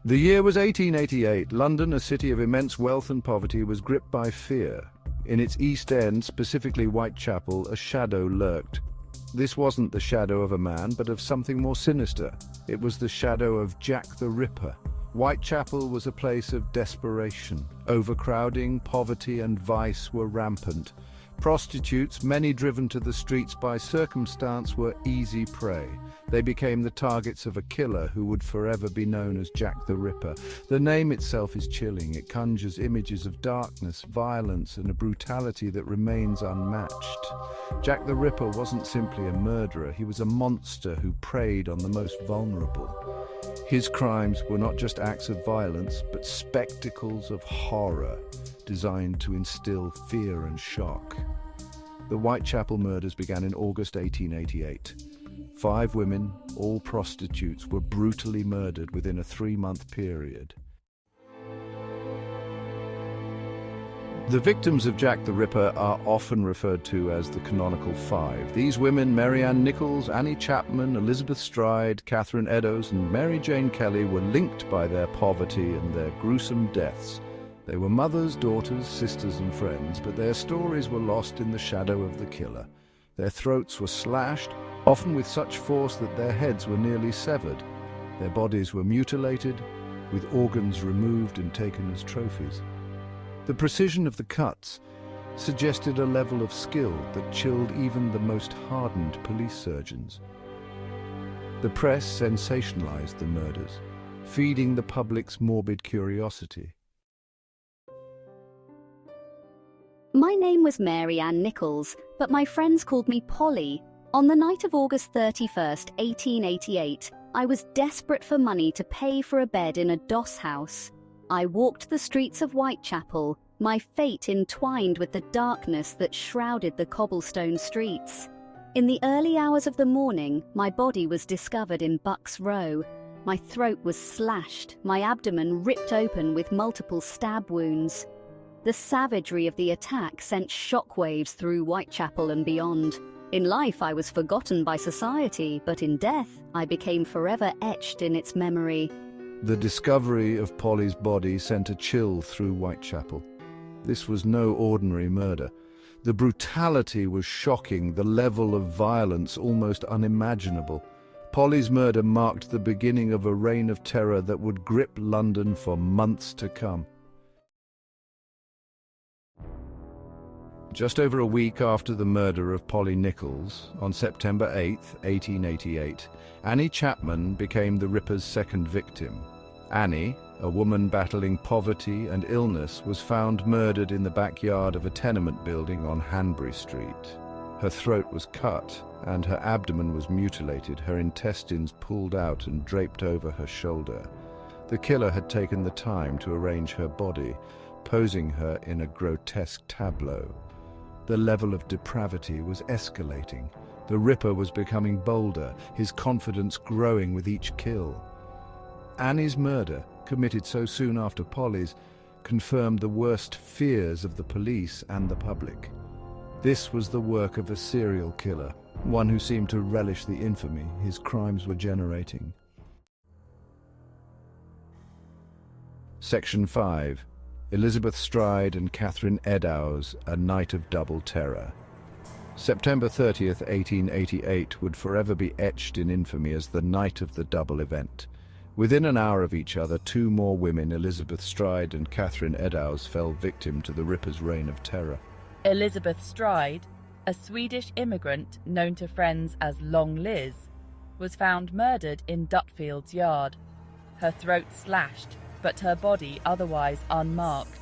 The year was 1888. London, a city of immense wealth and poverty, was gripped by fear. In its East End, specifically Whitechapel, a shadow lurked. This wasn't the shadow of a man, but of something more sinister. It was the shadow of Jack the Ripper. Whitechapel was a place of desperation. Overcrowding, poverty, and vice were rampant. Prostitutes, many driven to the streets by circumstance, were easy prey. They became the targets of a killer who would forever be known as Jack the Ripper. The name itself is chilling. It conjures images of darkness, violence, and a brutality that remains unmatched. Jack the Ripper wasn't simply a murderer. He was a monster who preyed on the most vulnerable. His crimes were not just acts of violence, but spectacles of horror designed to instill fear and shock. The Whitechapel murders began in August 1888. 5 women, all prostitutes, were brutally murdered within a 3-month period. The victims of Jack the Ripper are often referred to as the canonical 5. These women, Mary Ann Nichols, Annie Chapman, Elizabeth Stride, Catherine Eddowes, and Mary Jane Kelly, were linked by their poverty and their gruesome deaths. They were mothers, daughters, sisters, and friends, but their stories were lost in the shadow of the killer. Their throats were slashed, often with such force that their heads were nearly severed. Their bodies were mutilated, with organs removed and taken as trophies. The precision of the cuts suggested a level of skill that chilled even the most hardened police surgeons. The press sensationalized the murders, feeding the public's morbid curiosity. My name was Mary Ann Nichols, but my friends called me Polly. On the night of August 31st, 1888, I was desperate for money to pay for a bed in a doss house. I walked the streets of Whitechapel, my fate entwined with the darkness that shrouded the cobblestone streets. In the early hours of the morning, my body was discovered in Buck's Row. My throat was slashed, my abdomen ripped open with multiple stab wounds. The savagery of the attack sent shockwaves through Whitechapel and beyond. In life, I was forgotten by society, but in death, I became forever etched in its memory. The discovery of Polly's body sent a chill through Whitechapel. This was no ordinary murder. The brutality was shocking, the level of violence almost unimaginable. Polly's murder marked the beginning of a reign of terror that would grip London for months to come. Just over a week after the murder of Polly Nichols, on September 8, 1888, Annie Chapman became the Ripper's second victim. Annie, a woman battling poverty and illness, was found murdered in the backyard of a tenement building on Hanbury Street. Her throat was cut and her abdomen was mutilated, her intestines pulled out and draped over her shoulder. The killer had taken the time to arrange her body, posing her in a grotesque tableau. The level of depravity was escalating. The Ripper was becoming bolder, his confidence growing with each kill. Annie's murder, committed so soon after Polly's, confirmed the worst fears of the police and the public. This was the work of a serial killer, one who seemed to relish the infamy his crimes were generating. Section 5. Elizabeth Stride and Catherine Eddowes, a night of double terror. September 30th, 1888 would forever be etched in infamy as the night of the double event. Within an hour of each other, 2 more women, Elizabeth Stride and Catherine Eddowes, fell victim to the Ripper's reign of terror. Elizabeth Stride, a Swedish immigrant known to friends as Long Liz, was found murdered in Dutfield's yard. Her throat slashed, but her body otherwise unmarked.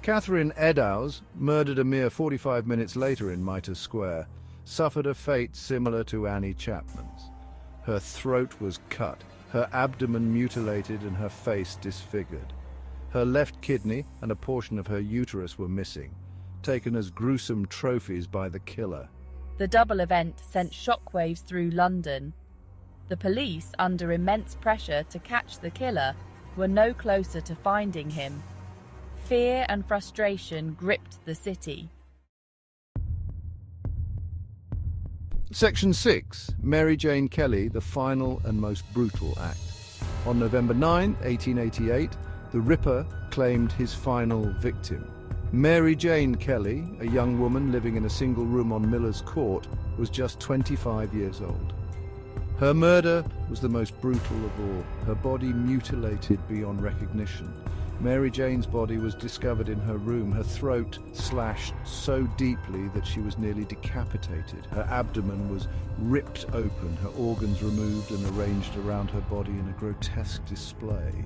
Catherine Eddowes, murdered a mere 45 minutes later in Mitre Square, suffered a fate similar to Annie Chapman's. Her throat was cut, her abdomen mutilated and her face disfigured. Her left kidney and a portion of her uterus were missing, taken as gruesome trophies by the killer. The double event sent shockwaves through London. The police, under immense pressure to catch the killer, were no closer to finding him. Fear and frustration gripped the city. Section 6. Mary Jane Kelly, the final and most brutal act. On November 9, 1888, the Ripper claimed his final victim. Mary Jane Kelly, a young woman living in a single room on Miller's Court, was just 25 years old. Her murder was the most brutal of all, her body mutilated beyond recognition. Mary Jane's body was discovered in her room, her throat slashed so deeply that she was nearly decapitated. Her abdomen was ripped open, her organs removed and arranged around her body in a grotesque display.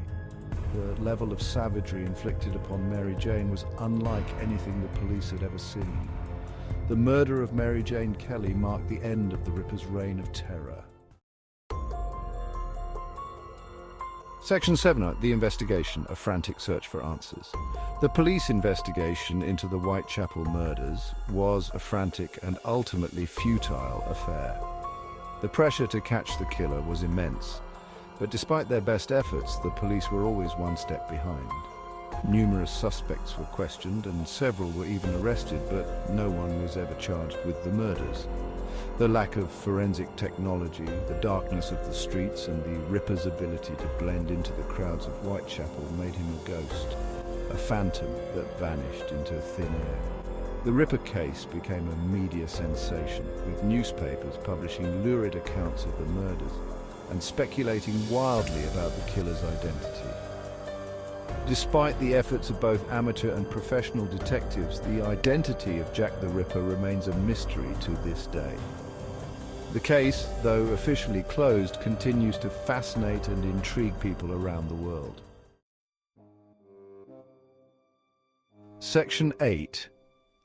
The level of savagery inflicted upon Mary Jane was unlike anything the police had ever seen. The murder of Mary Jane Kelly marked the end of the Ripper's reign of terror. Section 7, the investigation, a frantic search for answers. The police investigation into the Whitechapel murders was a frantic and ultimately futile affair. The pressure to catch the killer was immense, but despite their best efforts, the police were always one step behind. Numerous suspects were questioned and several were even arrested, but no one was ever charged with the murders. The lack of forensic technology, the darkness of the streets, and the Ripper's ability to blend into the crowds of Whitechapel made him a ghost, a phantom that vanished into thin air. The Ripper case became a media sensation, with newspapers publishing lurid accounts of the murders and speculating wildly about the killer's identity. Despite the efforts of both amateur and professional detectives, the identity of Jack the Ripper remains a mystery to this day. The case, though officially closed, continues to fascinate and intrigue people around the world. Section 8.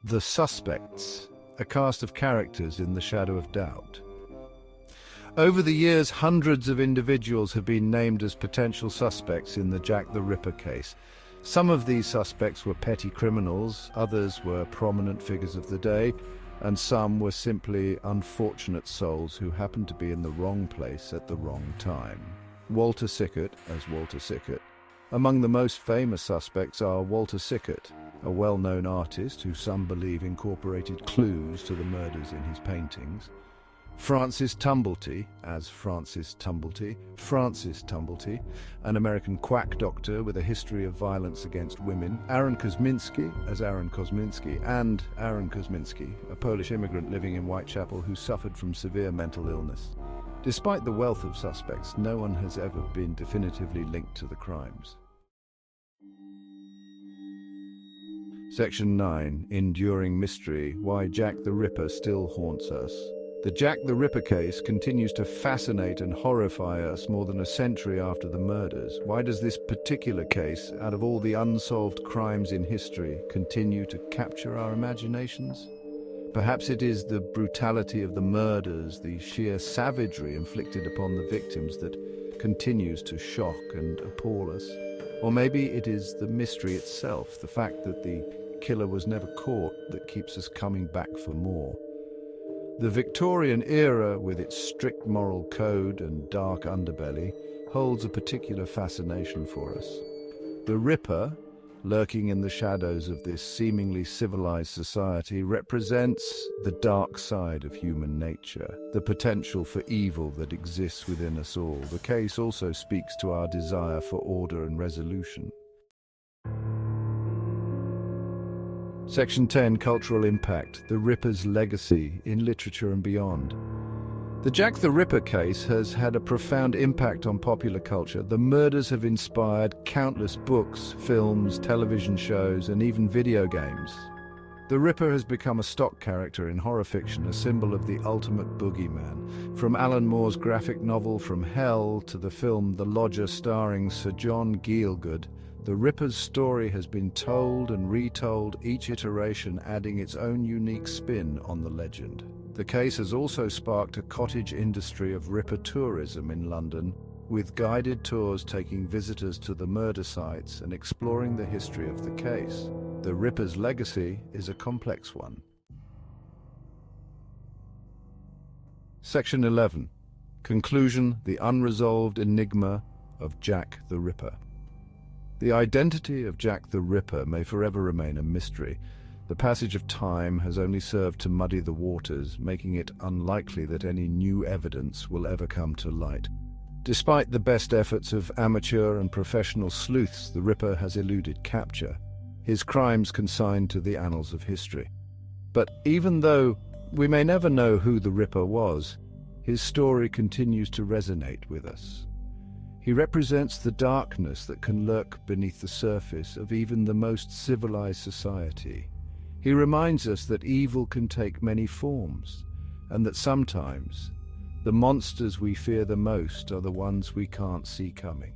The Suspects, a cast of characters in the shadow of doubt. Over the years, hundreds of individuals have been named as potential suspects in the Jack the Ripper case. Some of these suspects were petty criminals, others were prominent figures of the day, and some were simply unfortunate souls who happened to be in the wrong place at the wrong time. Walter Sickert as Walter Sickert. Among the most famous suspects are Walter Sickert, a well-known artist who some believe incorporated clues to the murders in his paintings. Francis Tumblety as Francis Tumblety, an American quack doctor with a history of violence against women. Aaron Kosminski as Aaron Kosminski, and Aaron Kosminski, a Polish immigrant living in Whitechapel who suffered from severe mental illness. Despite the wealth of suspects, no one has ever been definitively linked to the crimes. Section 9. Enduring Mystery, Why Jack the Ripper Still Haunts Us. The Jack the Ripper case continues to fascinate and horrify us more than a century after the murders. Why does this particular case, out of all the unsolved crimes in history, continue to capture our imaginations? Perhaps it is the brutality of the murders, the sheer savagery inflicted upon the victims that continues to shock and appall us. Or maybe it is the mystery itself, the fact that the killer was never caught, that keeps us coming back for more. The Victorian era, with its strict moral code and dark underbelly, holds a particular fascination for us. The Ripper, lurking in the shadows of this seemingly civilized society, represents the dark side of human nature, the potential for evil that exists within us all. The case also speaks to our desire for order and resolution. Section 10. Cultural Impact, the Ripper's Legacy in Literature and Beyond. The Jack the Ripper case has had a profound impact on popular culture. The murders have inspired countless books, films, television shows, and even video games. The Ripper has become a stock character in horror fiction, a symbol of the ultimate boogeyman. From Alan Moore's graphic novel From Hell to the film The Lodger starring Sir John Gielgud, the Ripper's story has been told and retold, each iteration adding its own unique spin on the legend. The case has also sparked a cottage industry of Ripper tourism in London, with guided tours taking visitors to the murder sites and exploring the history of the case. The Ripper's legacy is a complex one. Section 11. Conclusion: The unresolved enigma of Jack the Ripper. The identity of Jack the Ripper may forever remain a mystery. The passage of time has only served to muddy the waters, making it unlikely that any new evidence will ever come to light. Despite the best efforts of amateur and professional sleuths, the Ripper has eluded capture, his crimes consigned to the annals of history. But even though we may never know who the Ripper was, his story continues to resonate with us. He represents the darkness that can lurk beneath the surface of even the most civilized society. He reminds us that evil can take many forms, and that sometimes the monsters we fear the most are the ones we can't see coming.